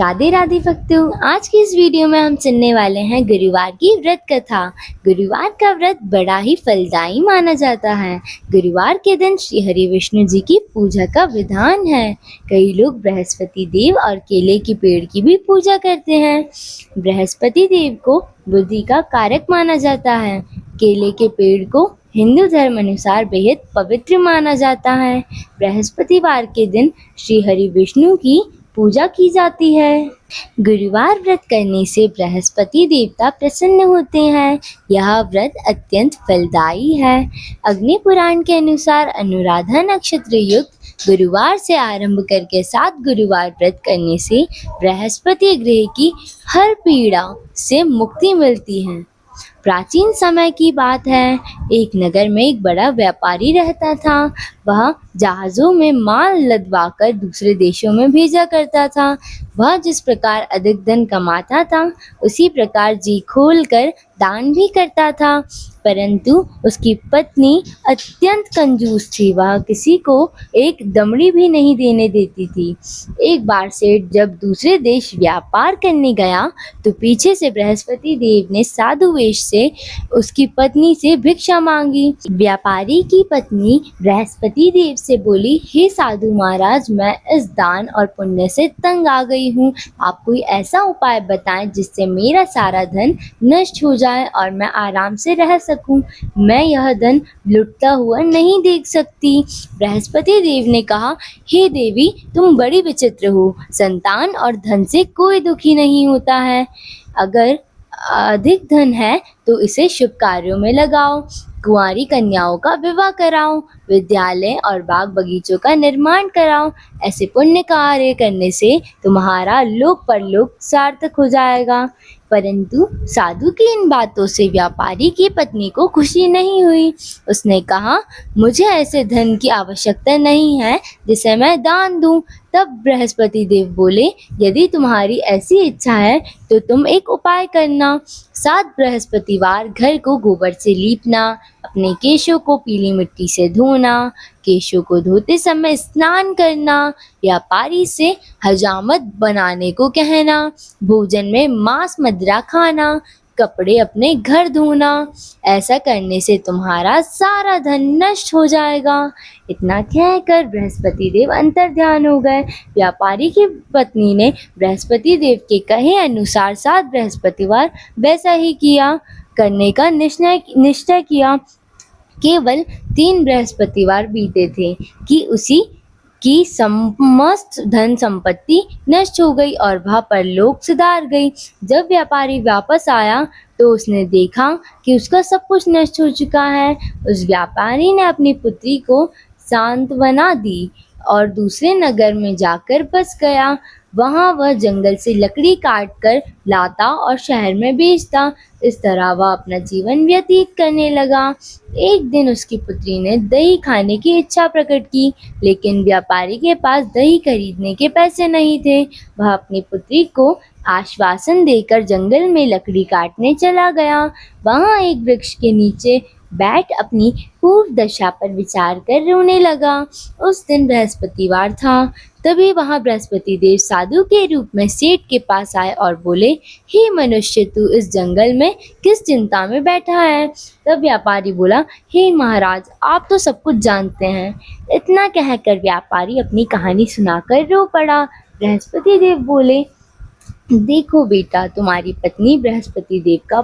राधे राधे भक्तों, आज की इस वीडियो में हम सुनने वाले हैं गुरुवार की व्रत कथा। गुरुवार का व्रत बड़ा ही फलदायी माना जाता है। गुरुवार के दिन श्री हरि विष्णु जी की पूजा का विधान है। कई लोग बृहस्पति देव और केले के पेड़ की भी पूजा करते हैं। बृहस्पति देव को बुद्धि का कारक माना जाता है। केले के पेड़ को हिंदू धर्म अनुसार बेहद पवित्र माना जाता है। बृहस्पतिवार के दिन श्री हरि विष्णु की पूजा की जाती है। गुरुवार व्रत करने से बृहस्पति देवता प्रसन्न होते हैं। यह व्रत अत्यंत फलदायी है। अग्नि पुराण के अनुसार अनुराधा नक्षत्र युक्त गुरुवार से आरंभ करके 7 गुरुवार व्रत करने से बृहस्पति ग्रह की हर पीड़ा से मुक्ति मिलती है। प्राचीन समय की बात है, एक नगर में एक बड़ा व्यापारी रहता था। वह जहाज़ों में माल लदवाकर दूसरे देशों में भेजा करता था। वह जिस प्रकार अधिक धन कमाता था, उसी प्रकार जी खोल कर दान भी करता था। परंतु उसकी पत्नी अत्यंत कंजूस थी। वह किसी को एक दमड़ी भी नहीं देने देती थी। एक बार सेठ जब दूसरे देश व्यापार करने गया तो पीछे से बृहस्पति देव ने साधु वेश से उसकी पत्नी से भिक्षा मांगी। व्यापारी की पत्नी बृहस्पति देव से बोली, हे साधु महाराज, मैं इस दान और पुण्य से तंग आ गई हूँ। आप कोई ऐसा उपाय बताएं जिससे मेरा सारा धन नष्ट हो जाए और मैं आराम से रह सकूं। मैं यह धन लुटता हुआ नहीं देख सकती। बृहस्पति देव ने कहा, हे देवी, तुम बड़ी विचित्र हो। संतान और धन से कोई दुखी नहीं होता है। अगर अधिक धन है तो इसे शुभ कार्यों में लगाओ। कुंवारी कन्याओं का विवाह कराओ, विद्यालय और बाग बगीचों का निर्माण कराओ। ऐसे पुण्य कार्य करने से तुम्हारा लोक परलोक सार्थक हो जाएगा। परंतु साधु की इन बातों से व्यापारी की पत्नी को खुशी नहीं हुई। उसने कहा, मुझे ऐसे धन की आवश्यकता नहीं है जिसे मैं दान दूं। तब बृहस्पति देव बोले, यदि तुम्हारी ऐसी इच्छा है तो तुम एक उपाय करना। 7 बृहस्पतिवार घर को गोबर से लीपना, अपने केशों को पीली मिट्टी से धोना, केशों को धोते समय स्नान करना, व्यापारी से हजामत बनाने को कहना, भोजन में मांस मदिरा खाना, कपड़े अपने घर धोना। ऐसा करने से तुम्हारा सारा धन नष्ट हो जाएगा। इतना कहकर बृहस्पति देव अंतर्ध्यान हो गए। व्यापारी की पत्नी ने बृहस्पति देव के कहे अनुसार 7 बृहस्पतिवार वैसा ही किया करने का निश्चय किया। केवल 3 बृहस्पतिवार बीते थे कि उसी की समस्त धन संपत्ति नष्ट हो गई और वह परलोक सिधार गई। जब व्यापारी वापस आया तो उसने देखा कि उसका सब कुछ नष्ट हो चुका है। उस व्यापारी ने अपनी पुत्री को सांत्वना दी और दूसरे नगर में जाकर बस गया। वहाँ वह जंगल से लकड़ी काट कर लाता और शहर में बेचता। इस तरह वह अपना जीवन व्यतीत करने लगा। एक दिन उसकी पुत्री ने दही खाने की इच्छा प्रकट की, लेकिन व्यापारी के पास दही खरीदने के पैसे नहीं थे। वह अपनी पुत्री को आश्वासन देकर जंगल में लकड़ी काटने चला गया। वहाँ एक वृक्ष के नीचे बैठ अपनी पूर्व दशा पर विचार कर रोने लगा। उस दिन बृहस्पतिवार था। तभी वहाँ बृहस्पति देव साधु के रूप में सेठ के पास आए और बोले, हे मनुष्य, तू इस जंगल में किस चिंता में बैठा है? तब व्यापारी बोला, हे महाराज, आप तो सब कुछ जानते हैं। इतना कहकर व्यापारी अपनी कहानी सुनाकर रो पड़ा। बृहस्पति देव बोले, देखो बेटा, तुम्हारी पत्नी बृहस्पति देव का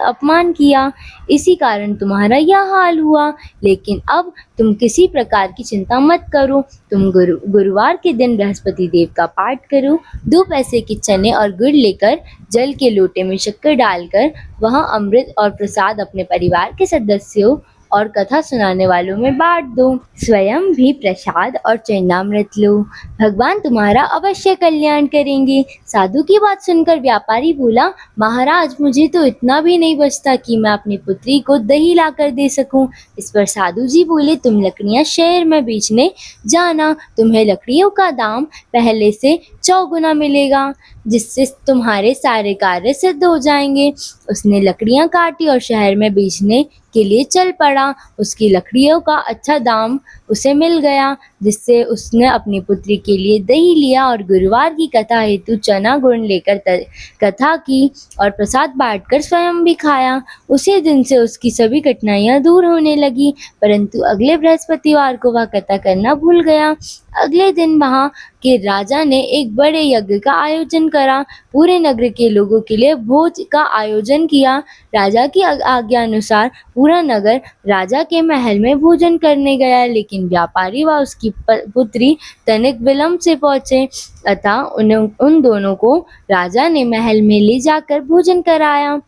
अपमान किया, इसी कारण तुम्हारा यह हाल हुआ। लेकिन अब तुम किसी प्रकार की चिंता मत करो। तुम गुरुवार के दिन बृहस्पति देव का पाठ करो। 2 पैसे के चने और गुड़ लेकर जल के लोटे में शक्कर डालकर वहाँ अमृत और प्रसाद अपने परिवार के सदस्यों और कथा सुनाने वालों में बांट दो। स्वयं भी प्रसाद और चरणामृत लो। भगवान तुम्हारा अवश्य कल्याण करेंगे। साधु की बात सुनकर व्यापारी बोला, महाराज, मुझे तो इतना भी नहीं बचता कि मैं अपनी पुत्री को दही लाकर दे सकूं। इस पर साधु जी बोले, तुम लकड़ियां शहर में बेचने जाना। तुम्हें लकड़ियों का दाम पहले से चौगुना मिलेगा, जिससे तुम्हारे सारे कार्य सिद्ध हो जाएंगे। उसने लकड़ियां काटी और शहर में बेचने के लिए चल पड़ा। उसकी लकड़ियों का अच्छा दाम उसे मिल गया, जिससे उसने अपनी पुत्री के लिए दही लिया और गुरुवार की कथा हेतु चना गुड़ लेकर कथा की और प्रसाद बांटकर स्वयं भी खाया। उसी दिन से उसकी सभी कठिनाइयां दूर होने लगी, परंतु अगले बृहस्पतिवार को वह कथा करना भूल गया। अगले दिन वहां के राजा ने एक बड़े यज्ञ का आयोजन करा। पूरे नगर के लोगों के लिए भोज का आयोजन किया। राजा की आज्ञा अनुसार पूरा नगर राजा के महल में भोजन करने गया, लेकिन व्यापारी व उसकी पुत्री तनिक विलंब से पहुंचे। अतः उन दोनों को राजा ने महल में ले जाकर भोजन कराया।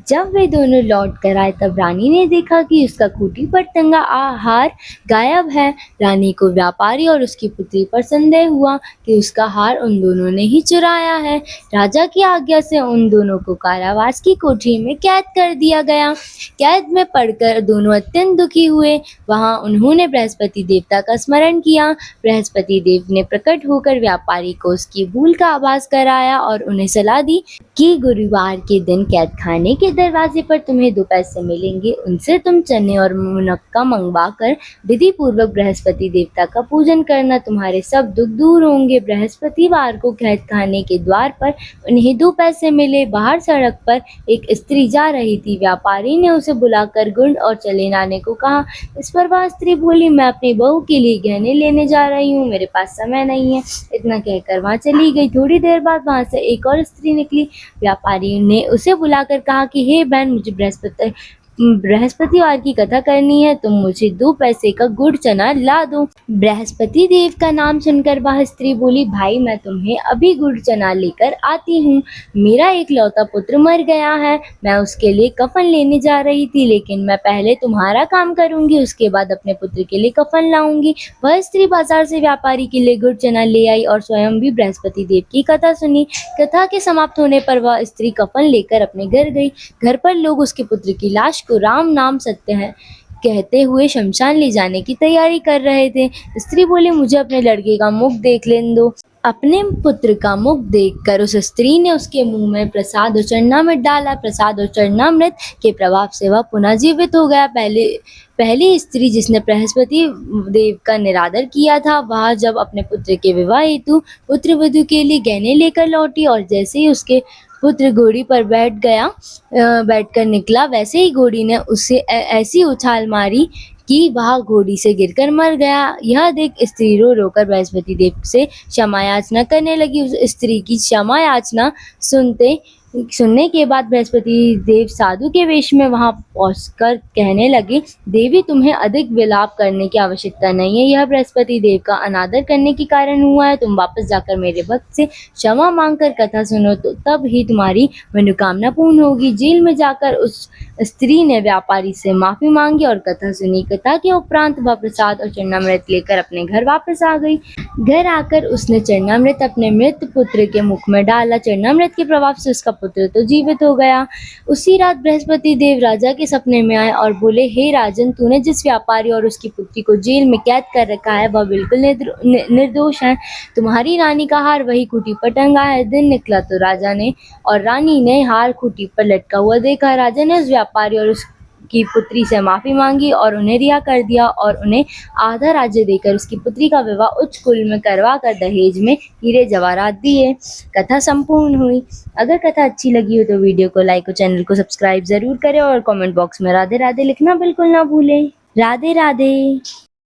जब वे दोनों लौट कर आए तब रानी ने देखा कि उसका खूंटी पर टंगा हार गायब है। रानी को व्यापारी और उसकी पुत्री पर संदेह हुआ कि उसका हार उन दोनों ने ही चुराया है। राजा की आज्ञा से उन दोनों को कारावास की कोठरी में कैद कर दिया गया। कैद में पड़कर दोनों अत्यंत दुखी हुए। वहां उन्होंने बृहस्पति देवता का स्मरण किया। बृहस्पति देव ने प्रकट होकर व्यापारी को उसकी भूल का आभास कराया और उन्हें सलाह दी कि गुरुवार के दिन कैद खाने के दरवाजे पर तुम्हें 2 पैसे मिलेंगे। उनसे तुम चने और मुनक्का मंगवा कर विधि पूर्वक बृहस्पति देवता का पूजन करना, तुम्हारे सब दुख दूर होंगे। बृहस्पतिवार को कैद खाने के द्वार पर उन्हें 2 पैसे मिले। बाहर सड़क पर एक स्त्री जा रही थी। व्यापारी ने उसे बुलाकर गुड़ और चने लाने को कहा। इस पर वह स्त्री बोली, मैं अपनी बहू के लिए गहने लेने जा रही हूँ, मेरे पास समय नहीं है। इतना कहकर वहां चली गई। थोड़ी देर बाद वहां से एक और स्त्री निकली। व्यापारी ने उसे बुलाकर कहा कि हे बहन, मुझे बृहस्पतिवार की कथा करनी है, तुम मुझे 2 पैसे का गुड़ चना ला दो। बृहस्पति देव का नाम सुनकर वह स्त्री बोली, भाई मैं तुम्हें अभी गुड़ चना लेकर आती हूँ। मेरा एक लौता पुत्र मर गया है, मैं उसके लिए कफन लेने जा रही थी, लेकिन मैं पहले तुम्हारा काम करूंगी, उसके बाद अपने पुत्र के लिए कफन लाऊंगी। वह स्त्री बाजार से व्यापारी के लिए गुड़ चना ले आई और स्वयं भी बृहस्पति देव की कथा सुनी। कथा के समाप्त होने पर वह स्त्री कफन लेकर अपने घर गई। घर पर लोग उसके पुत्र की लाश को राम नाम सत्य है कहते हुए शमशान ले जाने की तैयारी कर रहे थे। स्त्री बोली, मुझे अपने लड़के का मुख देख लेने दो। अपने पुत्र का मुख देखकर उस स्त्री ने उसके मुंह में प्रसाद और चरणामृत डाला। प्रसाद और चरणामृत के प्रभाव से वह पुनः जीवित हो गया। पहली स्त्री जिसने बृहस्पति देव का निरादर किया था, वह जब अपने पुत्र के विवाह हेतु पुत्र वधू के लिए गहने लेकर लौटी और जैसे ही उसके पुत्र घोड़ी पर बैठकर निकला, वैसे ही घोड़ी ने उसे ऐसी उछाल मारी कि वह घोड़ी से गिरकर मर गया। यह देख स्त्री रो रोकर बृहस्पति देव से क्षमा याचना करने लगी। उस स्त्री की क्षमा याचना सुनने के बाद बृहस्पति देव साधु के वेश में वहां पहुंचकर कहने लगे, देवी तुम्हें अधिक विलाप करने की आवश्यकता नहीं है, यह बृहस्पति देव का अनादर करने के कारण हुआ है। तुम वापस जाकर मेरे भक्त से क्षमा मांगकर कथा सुनो, तो तब ही तुम्हारी मनोकामना पूर्ण होगी। जेल में जाकर उस स्त्री ने व्यापारी से माफी मांगी और कथा सुनी। कथा के उपरांत वह प्रसाद और चरणामृत लेकर अपने घर वापस आ गई। घर आकर उसने चरणामृत अपने मृत पुत्र के मुख में डाला। चरणामृत के प्रभाव से उसका पुत्र तो जीवित हो गया। उसी रात बृहस्पति देव राजा के सपने में आए और बोले, हे राजन, तूने जिस व्यापारी और उसकी पुत्री को जेल में कैद कर रखा है वह बिल्कुल निर्दोष है। तुम्हारी रानी का हार वही खूंटी पर टंगा है। दिन निकला तो राजा ने और रानी ने हार खूंटी पर लटका हुआ देखा। राजा ने उस व्यापारी और उसकी पुत्री से माफी मांगी और उन्हें रिहा कर दिया और उन्हें आधा राज्य देकर उसकी पुत्री का विवाह उच्च कुल में करवा कर दहेज में हीरे जवाहरात दिए। कथा संपूर्ण हुई। अगर कथा अच्छी लगी हो तो वीडियो को लाइक और चैनल को सब्सक्राइब जरूर करें और कमेंट बॉक्स में राधे राधे लिखना बिल्कुल ना भूलें। राधे राधे।